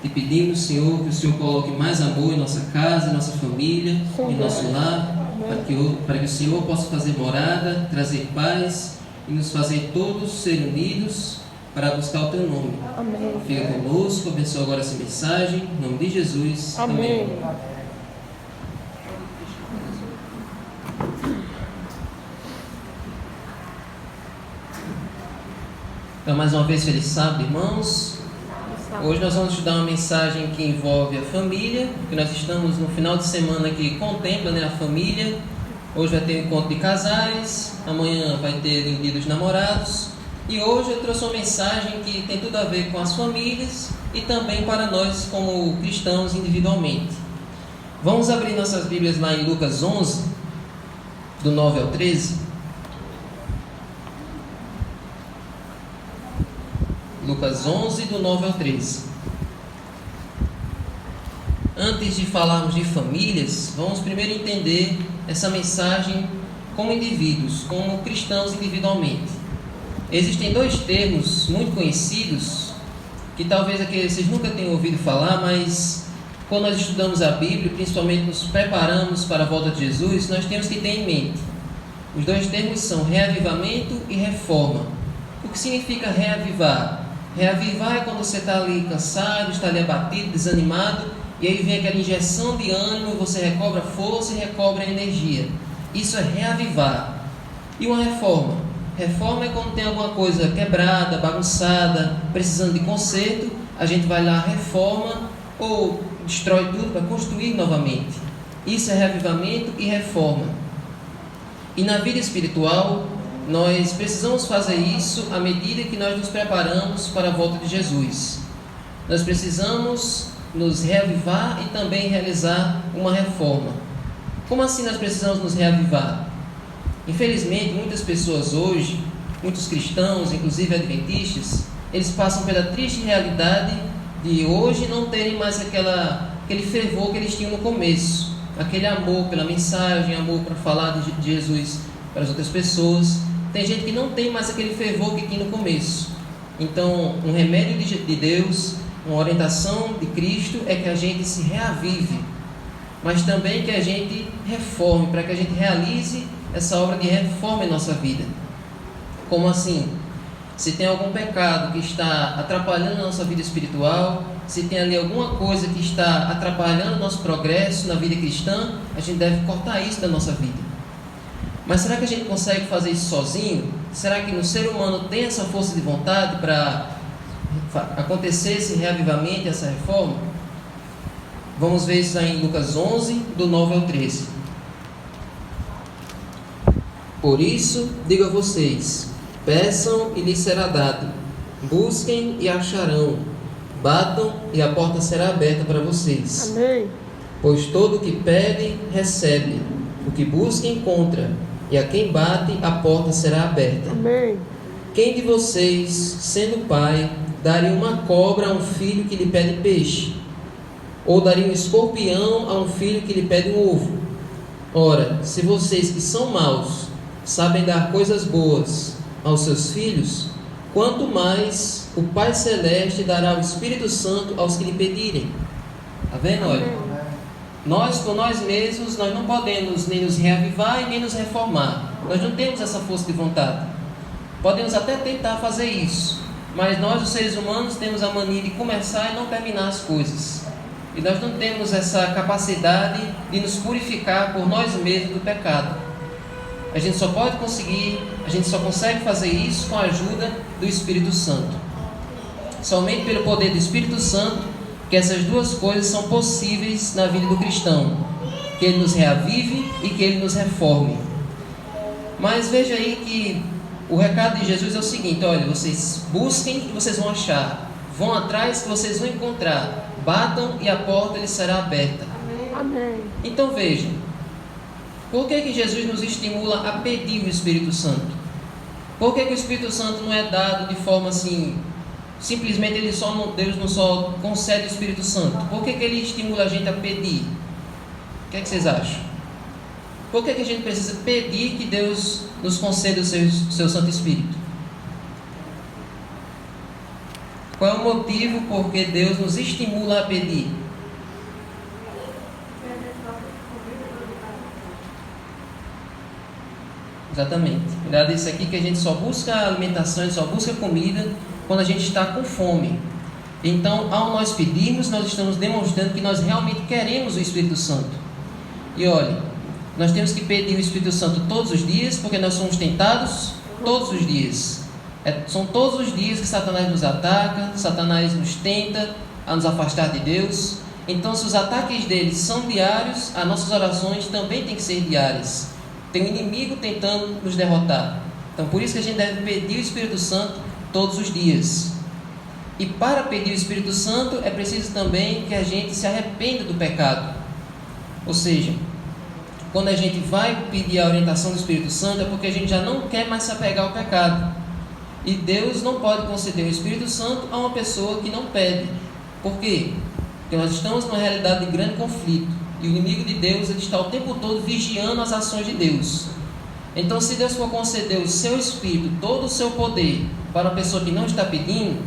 Te pedimos, Senhor, que o Senhor coloque mais amor em nossa casa, em nossa família, em nosso lar, para que o Senhor possa fazer morada, trazer paz e nos fazer todos ser unidos para buscar o Teu nome. Amém. Fica conosco, abençoa agora essa mensagem, em nome de Jesus. Amém. Então, mais uma vez, feliz sábado, irmãos. Hoje nós vamos estudar uma mensagem que envolve a família, porque nós estamos no final de semana que contempla, a família. Hoje vai ter um encontro de casais, amanhã vai ter o dia dos namorados. E hoje eu trouxe uma mensagem que tem tudo a ver com as famílias e também para nós como cristãos individualmente. Vamos abrir nossas Bíblias lá em Lucas 11, do 9 ao 13. Lucas 11, do 9 ao 13. Antes de falarmos de famílias, vamos primeiro entender essa mensagem como indivíduos, como cristãos individualmente. Existem dois termos muito conhecidos, que talvez aqui vocês nunca tenham ouvido falar, mas quando nós estudamos a Bíblia, principalmente nos preparamos para a volta de Jesus, nós temos que ter em mente. Os dois termos são reavivamento e reforma. O que significa reavivar? Reavivar é quando você está ali cansado, está ali abatido, desanimado, e aí vem aquela injeção de ânimo, você recobra força e recobra energia. Isso é reavivar. E uma reforma? Reforma é quando tem alguma coisa quebrada, bagunçada, precisando de conserto, a gente vai lá, reforma ou destrói tudo para construir novamente. Isso é reavivamento e reforma. E na vida espiritual, nós precisamos fazer isso à medida que nós nos preparamos para a volta de Jesus. Nós precisamos nos reavivar e também realizar uma reforma. Como assim nós precisamos nos reavivar? Infelizmente, muitas pessoas hoje, muitos cristãos, inclusive adventistas, eles passam pela triste realidade de hoje não terem mais aquele fervor que eles tinham no começo. Aquele amor pela mensagem, amor para falar de Jesus para as outras pessoas. Tem gente que não tem mais aquele fervor que tinha no começo. Então, um remédio de Deus, uma orientação de Cristo é que a gente se reavive, mas também que a gente reforme, para que a gente realize essa obra de reforma em nossa vida. Como assim? Se tem algum pecado que está atrapalhando a nossa vida espiritual, se tem ali alguma coisa que está atrapalhando o nosso progresso na vida cristã, a gente deve cortar isso da nossa vida. Mas será que a gente consegue fazer isso sozinho? Será que no ser humano tem essa força de vontade para acontecer esse reavivamento, essa reforma? Vamos ver isso aí em Lucas 11, do 9 ao 13. Por isso, digo a vocês, peçam e lhes será dado, busquem e acharão, batam e a porta será aberta para vocês. Amém. Pois todo o que pede, recebe, o que busca, encontra, e a quem bate, a porta será aberta. Amém. Quem de vocês, sendo pai, daria uma cobra a um filho que lhe pede peixe? Ou daria um escorpião a um filho que lhe pede um ovo? Ora, se vocês que são maus sabem dar coisas boas aos seus filhos, quanto mais o Pai Celeste dará o Espírito Santo aos que lhe pedirem. Está vendo? Olha. Nós, por nós mesmos, nós não podemos nem nos reavivar e nem nos reformar. Nós não temos essa força de vontade. Podemos até tentar fazer isso, mas nós, os seres humanos, temos a mania de começar e não terminar as coisas. E nós não temos essa capacidade de nos purificar por nós mesmos do pecado. A gente só consegue fazer isso com a ajuda do Espírito Santo. Somente pelo poder do Espírito Santo que essas duas coisas são possíveis na vida do cristão, que ele nos reavive e que ele nos reforme. Mas veja aí que o recado de Jesus é o seguinte: olha, vocês busquem e vocês vão achar, vão atrás que vocês vão encontrar, batam e a porta lhes será aberta. Amém. Então vejam, por que Jesus nos estimula a pedir o Espírito Santo? Por que o Espírito Santo não é dado de forma assim, simplesmente Deus não só concede o Espírito Santo? Por que ele estimula a gente a pedir? O que vocês acham? Por que a gente precisa pedir que Deus nos conceda o seu Santo Espírito? Qual é o motivo por que Deus nos estimula a pedir? Exatamente. Cuidado isso aqui, que a gente só busca alimentação, a gente só busca comida quando a gente está com fome. Então, ao nós pedirmos, nós estamos demonstrando que nós realmente queremos o Espírito Santo. E olha, nós temos que pedir o Espírito Santo todos os dias, porque nós somos tentados todos os dias. São todos os dias que Satanás nos ataca, Satanás nos tenta a nos afastar de Deus. Então, se os ataques dele são diários, as nossas orações também têm que ser diárias. Tem um inimigo tentando nos derrotar. Então, por isso que a gente deve pedir o Espírito Santo todos os dias. E para pedir o Espírito Santo, é preciso também que a gente se arrependa do pecado. Ou seja, quando a gente vai pedir a orientação do Espírito Santo, é porque a gente já não quer mais se apegar ao pecado. E Deus não pode conceder o Espírito Santo a uma pessoa que não pede. Por quê? Porque nós estamos numa realidade de grande conflito. E o inimigo de Deus, ele está o tempo todo vigiando as ações de Deus. Então, se Deus for conceder o seu Espírito, todo o seu poder, para uma pessoa que não está pedindo,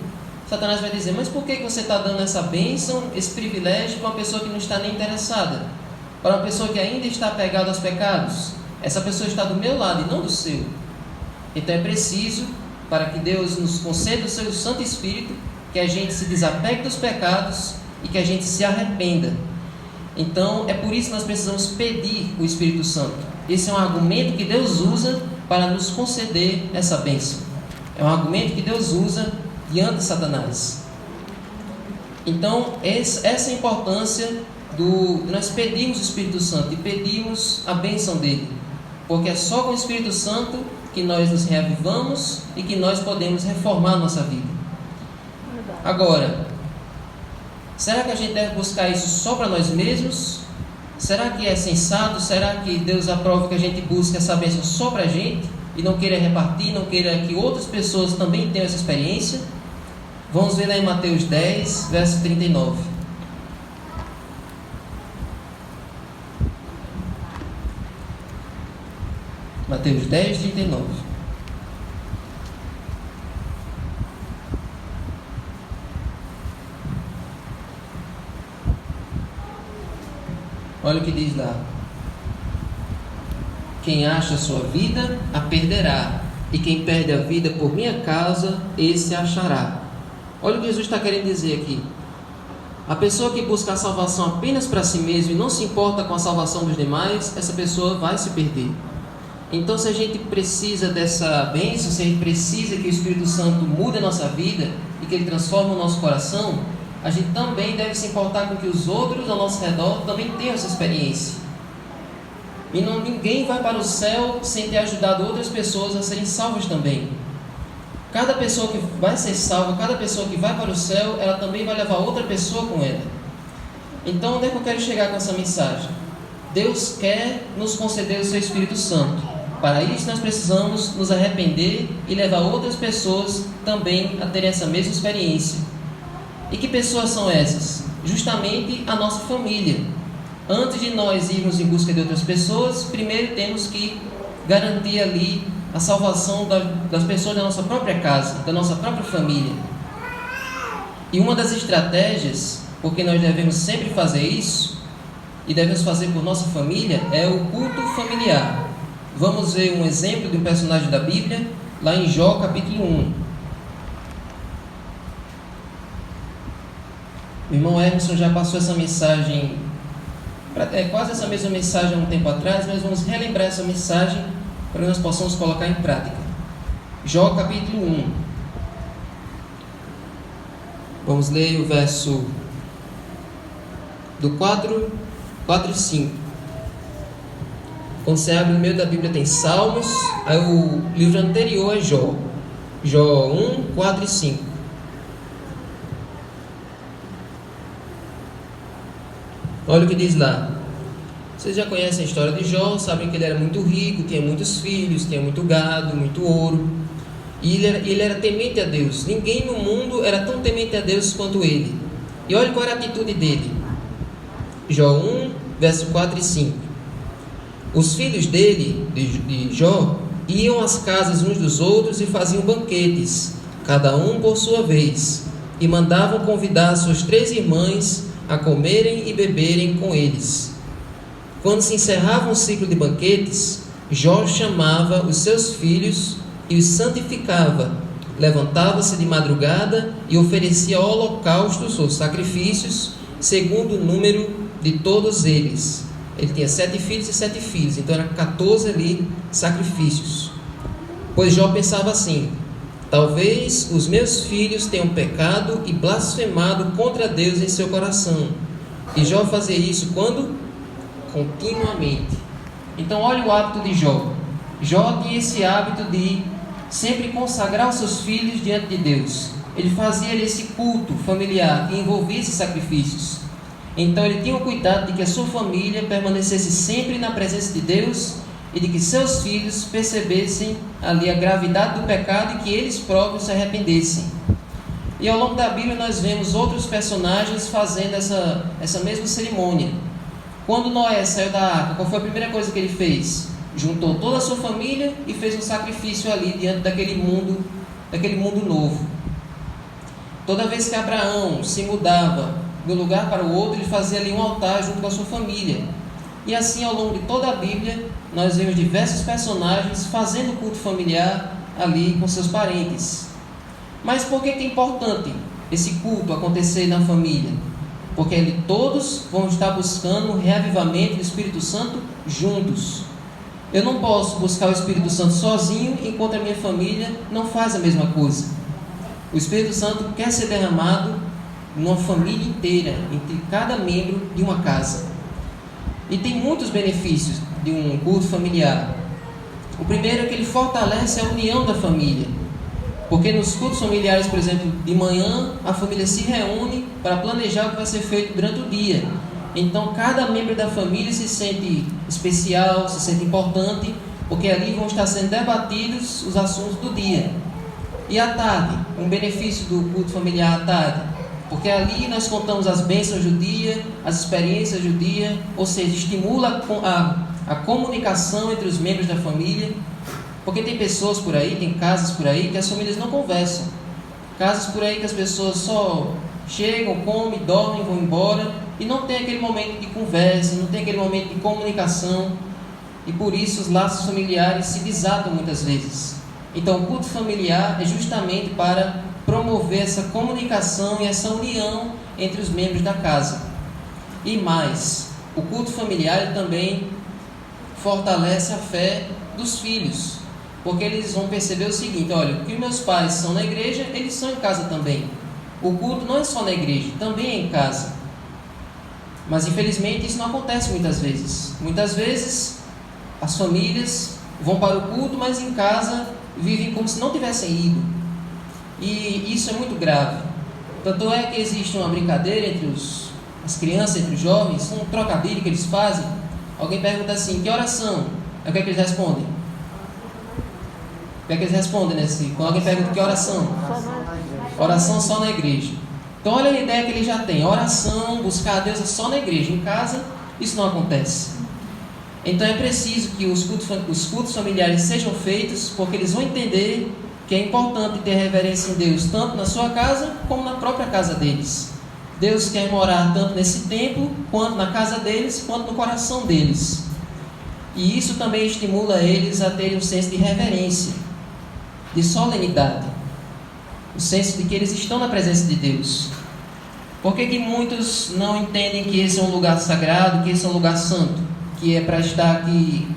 Satanás vai dizer: mas por que você está dando essa bênção, esse privilégio para uma pessoa que não está nem interessada? Para uma pessoa que ainda está apegada aos pecados? Essa pessoa está do meu lado e não do seu. Então é preciso, para que Deus nos conceda o seu Santo Espírito, que a gente se desapegue dos pecados e que a gente se arrependa. Então é por isso que nós precisamos pedir o Espírito Santo. Esse é um argumento que Deus usa para nos conceder essa bênção. É um argumento que Deus usa diante de Satanás. Então essa é a importância de nós pedirmos o Espírito Santo e pedirmos a bênção dele. Porque é só com o Espírito Santo que nós nos reavivamos e que nós podemos reformar a nossa vida. Agora, será que a gente deve buscar isso só para nós mesmos? Será que é sensato? Será que Deus aprova que a gente busque essa bênção só para a gente e não queira repartir, não queira que outras pessoas também tenham essa experiência? Vamos ver lá em Mateus 10, verso 39. Mateus 10, 39. Olha o que diz lá: quem acha a sua vida, a perderá, e quem perde a vida por minha causa, esse a achará. Olha o que Jesus está querendo dizer aqui. A pessoa que busca a salvação apenas para si mesmo e não se importa com a salvação dos demais, essa pessoa vai se perder. Então, se a gente precisa dessa bênção, se a gente precisa que o Espírito Santo mude a nossa vida e que ele transforme o nosso coração, a gente também deve se importar com que os outros ao nosso redor também tenham essa experiência. E ninguém vai para o céu sem ter ajudado outras pessoas a serem salvas também. Cada pessoa que vai ser salva, cada pessoa que vai para o céu, ela também vai levar outra pessoa com ela. Então, onde é que eu quero chegar com essa mensagem? Deus quer nos conceder o seu Espírito Santo. Para isso, nós precisamos nos arrepender e levar outras pessoas também a terem essa mesma experiência. E que pessoas são essas? Justamente a nossa família. Antes de nós irmos em busca de outras pessoas, primeiro temos que garantir ali a salvação das pessoas da nossa própria casa, da nossa própria família. E uma das estratégias, porque nós devemos sempre fazer isso, e devemos fazer por nossa família, é o culto familiar. Vamos ver um exemplo de um personagem da Bíblia, lá em Jó capítulo 1. O irmão Emerson já passou essa mensagem, quase essa mesma mensagem há um tempo atrás, mas vamos relembrar essa mensagem para que nós possamos colocar em prática. Jó capítulo 1. Vamos ler o verso do 4 e 5. Quando você abre no meio da Bíblia tem Salmos, aí o livro anterior é Jó. Jó 1, 4 e 5. Olha o que diz lá. Vocês já conhecem a história de Jó, sabem que ele era muito rico, tinha muitos filhos, tinha muito gado, muito ouro. E ele era temente a Deus. Ninguém no mundo era tão temente a Deus quanto ele. E olha qual era a atitude dele. Jó 1, verso 4 e 5. Os filhos dele, de Jó, iam às casas uns dos outros e faziam banquetes, cada um por sua vez. e mandavam convidar suas 3 irmãs a comerem e beberem com eles. Quando se encerrava um ciclo de banquetes, Jó chamava os seus filhos e os santificava. Levantava-se de madrugada e oferecia holocaustos ou sacrifícios, segundo o número de todos eles. Ele tinha 7 filhos e 7 filhos, então eram 14 ali sacrifícios. Pois Jó pensava assim: talvez os meus filhos tenham pecado e blasfemado contra Deus em seu coração. E Jó fazia isso quando? Continuamente. Então olha o hábito de Jó. Jó tinha esse hábito de sempre consagrar os seus filhos diante de Deus. Ele fazia esse culto familiar que envolvia esses sacrifícios. Então ele tinha o cuidado de que a sua família permanecesse sempre na presença de Deus e de que seus filhos percebessem ali a gravidade do pecado e que eles próprios se arrependessem. E ao longo da Bíblia nós vemos outros personagens fazendo essa mesma cerimônia. Quando Noé saiu da arca, qual foi a primeira coisa que ele fez? Juntou toda a sua família e fez um sacrifício ali diante daquele mundo novo. Toda vez que Abraão se mudava de um lugar para o outro, ele fazia ali um altar junto com a sua família. E assim, ao longo de toda a Bíblia, nós vemos diversos personagens fazendo culto familiar ali com seus parentes. Mas por que é importante esse culto acontecer na família? Porque ali todos vão estar buscando o reavivamento do Espírito Santo juntos. Eu não posso buscar o Espírito Santo sozinho enquanto a minha família não faz a mesma coisa. O Espírito Santo quer ser derramado numa família inteira, entre cada membro de uma casa. E tem muitos benefícios de um culto familiar. O primeiro é que ele fortalece a união da família. Porque nos cultos familiares, por exemplo, de manhã, a família se reúne para planejar o que vai ser feito durante o dia. Então, cada membro da família se sente especial, se sente importante, porque ali vão estar sendo debatidos os assuntos do dia. E à tarde, um benefício do culto familiar à tarde, porque ali nós contamos as bênçãos do dia, as experiências do dia, ou seja, estimula a comunicação entre os membros da família, porque tem pessoas por aí, tem casas por aí que as famílias não conversam. Casas por aí que as pessoas só chegam, comem, dormem, vão embora e não tem aquele momento de conversa, não tem aquele momento de comunicação, e por isso os laços familiares se desatam muitas vezes. Então o culto familiar é justamente para promover essa comunicação e essa união entre os membros da casa. E mais, o culto familiar também fortalece a fé dos filhos, porque eles vão perceber o seguinte: olha, que meus pais são na igreja, eles são em casa também. O culto não é só na igreja, também é em casa. Mas infelizmente isso não acontece muitas vezes. Muitas vezes as famílias vão para o culto, mas em casa vivem como se não tivessem ido. E isso é muito grave. Tanto é que existe uma brincadeira entre as crianças, entre os jovens, um trocadilho que eles fazem. Alguém pergunta assim: que oração? É o que é que eles respondem? O que é que eles respondem, né? Quando alguém pergunta que oração? Oração só na igreja. Então olha a ideia que ele já tem: oração, buscar a Deus é só na igreja. Em casa isso não acontece. Então é preciso que os cultos familiares sejam feitos, porque eles vão entender que é importante ter reverência em Deus, tanto na sua casa como na própria casa deles. Deus quer morar tanto nesse templo, quanto na casa deles, quanto no coração deles. E isso também estimula eles a terem um senso de reverência, de solenidade, o senso de que eles estão na presença de Deus. Por que muitos não entendem que esse é um lugar sagrado, que esse é um lugar santo, que é para estar aqui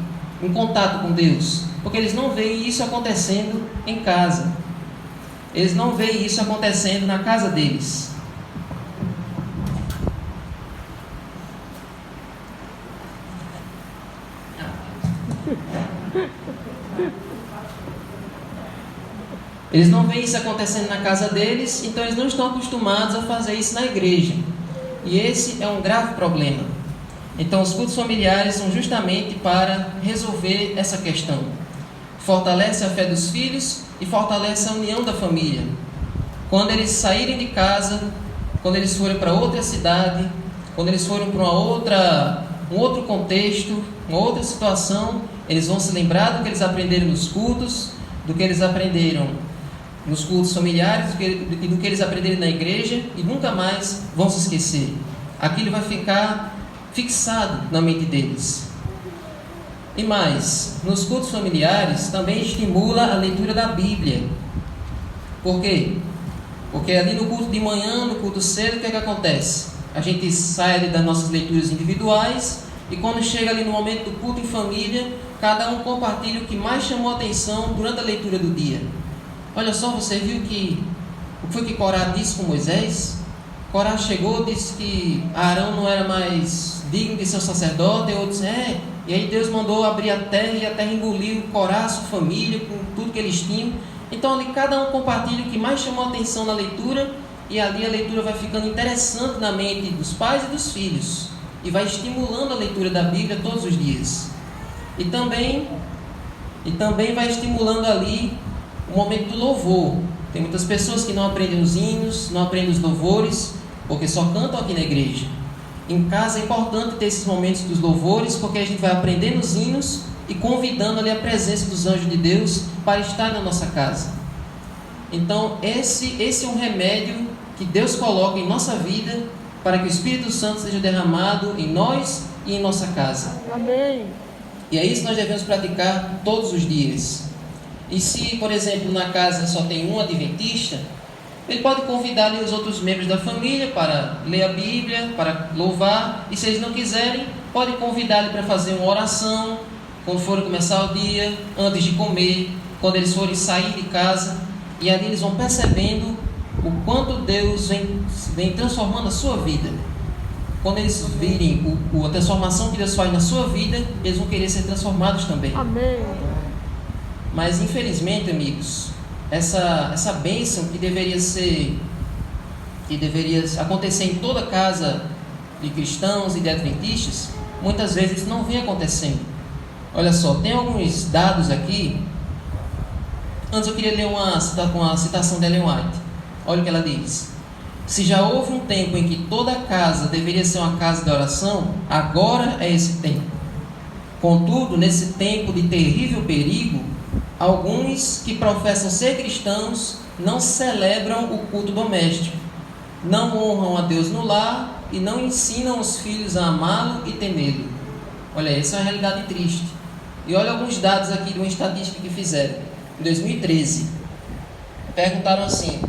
em contato com Deus? Porque eles não veem isso acontecendo em casa. Eles não veem isso acontecendo na casa deles. Eles não veem isso acontecendo na casa deles, então eles não estão acostumados a fazer isso na igreja. E esse é um grave problema. Então os cultos familiares são justamente para resolver essa questão. Fortalece a fé dos filhos e fortalece a união da família. Quando eles saírem de casa, quando eles forem para outra cidade, quando eles forem para um outro contexto, uma outra situação, eles vão se lembrar do que eles aprenderam nos cultos, do que eles aprenderam nos cultos familiares e do que eles aprenderem na igreja e nunca mais vão se esquecer. Aquilo vai ficar fixado na mente deles. E mais, nos cultos familiares também estimula a leitura da Bíblia. Por quê? Porque ali no culto de manhã, no culto cedo, o que é que acontece? A gente sai ali das nossas leituras individuais e quando chega ali no momento do culto em família, cada um compartilha o que mais chamou a atenção durante a leitura do dia. Olha só, você viu o que foi que Corá disse com Moisés? Corá chegou e disse que Arão não era mais digno de ser sacerdote, e outros e aí Deus mandou abrir a terra e a terra engoliu Corá, sua família, com tudo que eles tinham. Então ali cada um compartilha o que mais chamou a atenção na leitura e ali a leitura vai ficando interessante na mente dos pais e dos filhos e vai estimulando a leitura da Bíblia todos os dias. E também vai estimulando ali o momento do louvor. Tem muitas pessoas que não aprendem os hinos, não aprendem os louvores, porque só cantam aqui na igreja. Em casa é importante ter esses momentos dos louvores, porque a gente vai aprendendo os hinos e convidando ali a presença dos anjos de Deus para estar na nossa casa. Então esse é um remédio que Deus coloca em nossa vida para que o Espírito Santo seja derramado em nós e em nossa casa. Amém. E é isso que nós devemos praticar todos os dias. E se, por exemplo, na casa só tem um adventista, ele pode convidar ali os outros membros da família para ler a Bíblia, para louvar. E se eles não quiserem, pode convidar ele para fazer uma oração quando forem começar o dia, antes de comer, quando eles forem sair de casa. E ali eles vão percebendo o quanto Deus vem transformando a sua vida. Quando eles virem a transformação que Deus faz na sua vida, eles vão querer ser transformados também. Amém. Mas infelizmente, amigos, essa bênção que deveria acontecer em toda casa de cristãos e de adventistas, muitas vezes não vem acontecendo. Olha só, tem alguns dados aqui. Antes eu queria ler uma citação de Ellen White. Olha o que ela diz: se já houve um tempo em que toda casa deveria ser uma casa de oração, agora é esse tempo. Contudo, nesse tempo de terrível perigo, alguns que professam ser cristãos não celebram o culto doméstico, não honram a Deus no lar e não ensinam os filhos a amá-lo e temê-lo. Olha, essa é uma realidade triste. E olha alguns dados aqui de uma estatística que fizeram. Em 2013, perguntaram assim: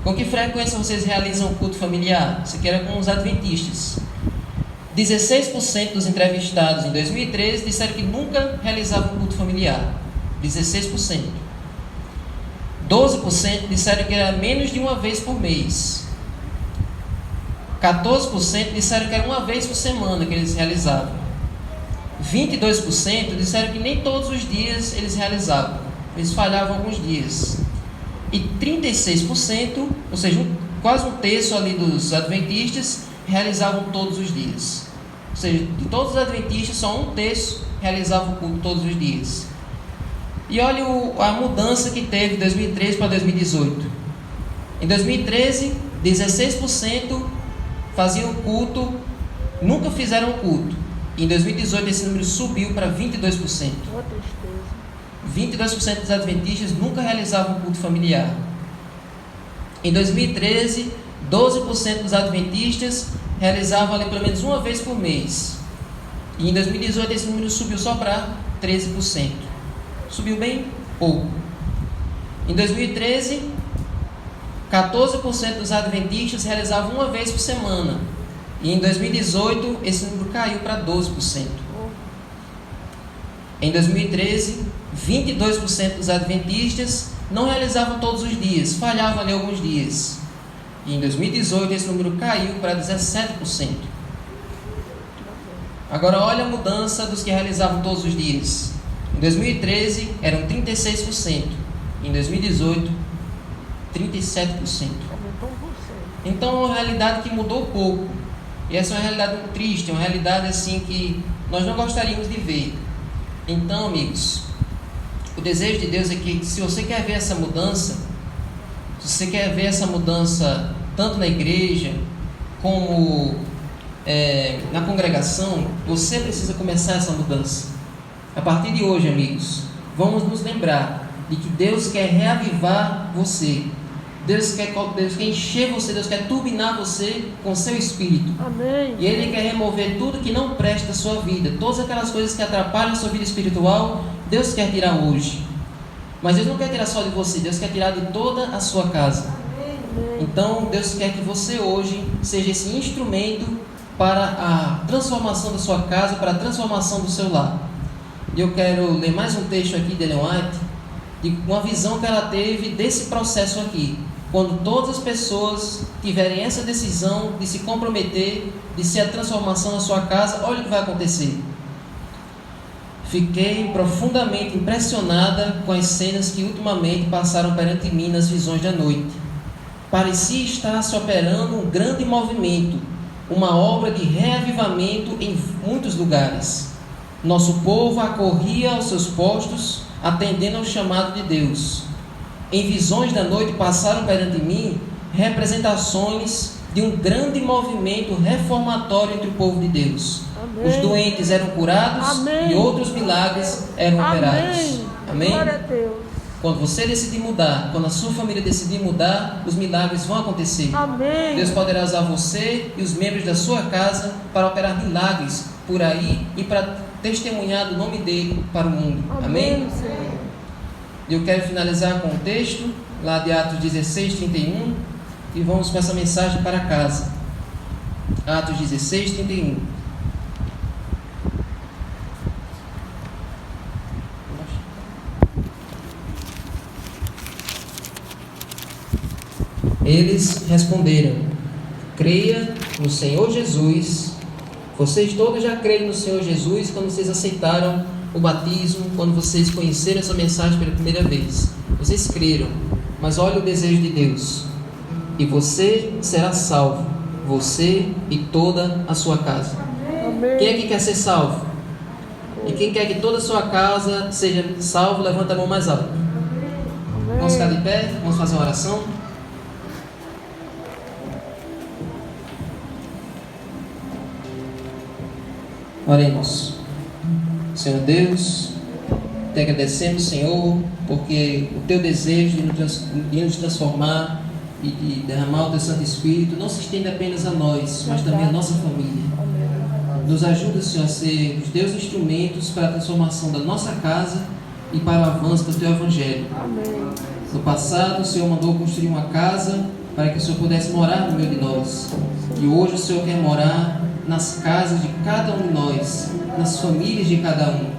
com que frequência vocês realizam o culto familiar? Isso aqui era com os adventistas. 16% dos entrevistados em 2013 disseram que nunca realizavam culto familiar. 16%. 12% disseram que era menos de uma vez por mês. 14% disseram que era uma vez por semana que eles realizavam. 22% disseram que nem todos os dias eles realizavam. Eles falhavam alguns dias. E 36%, ou seja, quase um terço ali dos adventistas, realizavam todos os dias. Ou seja, de todos os adventistas, só um terço realizavam o culto todos os dias. E olha a mudança que teve de 2013 para 2018. Em 2013, 16% faziam culto, nunca fizeram culto. E em 2018 esse número subiu para 22%. 22% dos adventistas nunca realizavam culto familiar. Em 2013, 12% dos adventistas realizavam ali pelo menos uma vez por mês. E em 2018 esse número subiu só para 13%. Subiu bem pouco. Em 2013, 14% dos adventistas realizavam uma vez por semana. E em 2018 esse número caiu para 12%. Em 2013, 22% dos adventistas não realizavam todos os dias, falhavam ali alguns dias. E em 2018 esse número caiu para 17%. Agora olha a mudança dos que realizavam todos os dias. Em 2013 eram 36%. Em 2018, 37%. Então é uma realidade que mudou pouco. E essa é uma realidade muito triste, é uma realidade assim que nós não gostaríamos de ver. Então, amigos, o desejo de Deus é que, se você quer ver essa mudança, se você quer ver essa mudança tanto na igreja como na congregação, você precisa começar essa mudança. A partir de hoje, amigos, vamos nos lembrar de que Deus quer reavivar você. Deus quer encher você, Deus quer turbinar você com seu Espírito. Amém. E Ele quer remover tudo que não presta da sua vida. Todas aquelas coisas que atrapalham a sua vida espiritual, Deus quer tirar hoje. Mas Deus não quer tirar só de você, Deus quer tirar de toda a sua casa. Então Deus quer que você hoje seja esse instrumento para a transformação da sua casa, para a transformação do seu lar. E eu quero ler mais um texto aqui de Ellen White, de uma visão que ela teve desse processo aqui. Quando todas as pessoas tiverem essa decisão de se comprometer, de ser a transformação da sua casa, olha o que vai acontecer. Fiquei profundamente impressionada com as cenas que ultimamente passaram perante mim nas visões da noite. Parecia estar se operando um grande movimento, uma obra de reavivamento em muitos lugares. Nosso povo acorria aos seus postos, atendendo ao chamado de Deus. Em visões da noite passaram perante mim representações de um grande movimento reformatório entre o povo de Deus. Amém. Os doentes eram curados. Amém. E outros milagres eram operados. Amém? Glória a Deus. Quando você decidir mudar, quando a sua família decidir mudar, os milagres vão acontecer. Amém. Deus poderá usar você e os membros da sua casa para operar milagres por aí e para testemunhar do nome dele para o mundo. Amém? E eu quero finalizar com um texto lá de Atos 16, 31 e vamos com essa mensagem para casa. Atos 16, 31. Eles responderam: creia no Senhor Jesus. Vocês todos já creem no Senhor Jesus quando vocês aceitaram o batismo, quando vocês conheceram essa mensagem pela primeira vez. Vocês creram, mas olha o desejo de Deus. E você será salvo, você e toda a sua casa. Amém. Quem é que quer ser salvo? E quem quer que toda a sua casa seja salvo, levanta a mão mais alto. Amém. Vamos ficar de pé, vamos fazer uma oração. Oremos. Senhor Deus, te agradecemos, Senhor, porque o teu desejo de nos transformar e de derramar o teu Santo Espírito não se estende apenas a nós, mas também a nossa família. Nos ajuda, Senhor, a ser os teus instrumentos para a transformação da nossa casa e para o avanço do teu Evangelho. No passado, o Senhor mandou construir uma casa para que o Senhor pudesse morar no meio de nós. E hoje o Senhor quer morar nas casas de cada um de nós, nas famílias de cada um.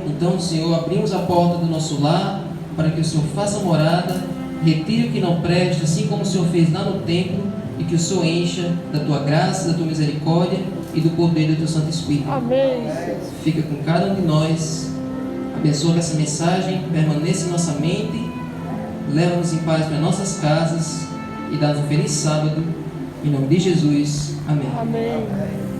Então, Senhor, abrimos a porta do nosso lar para que o Senhor faça morada, retire o que não presta, assim como o Senhor fez lá no templo, e que o Senhor encha da tua graça, da tua misericórdia e do poder do teu Santo Espírito. Amém. Fica com cada um de nós, abençoa que essa mensagem permaneça em nossa mente, leva-nos em paz para nossas casas e dá-nos um feliz sábado, em nome de Jesus. Amém. Amém.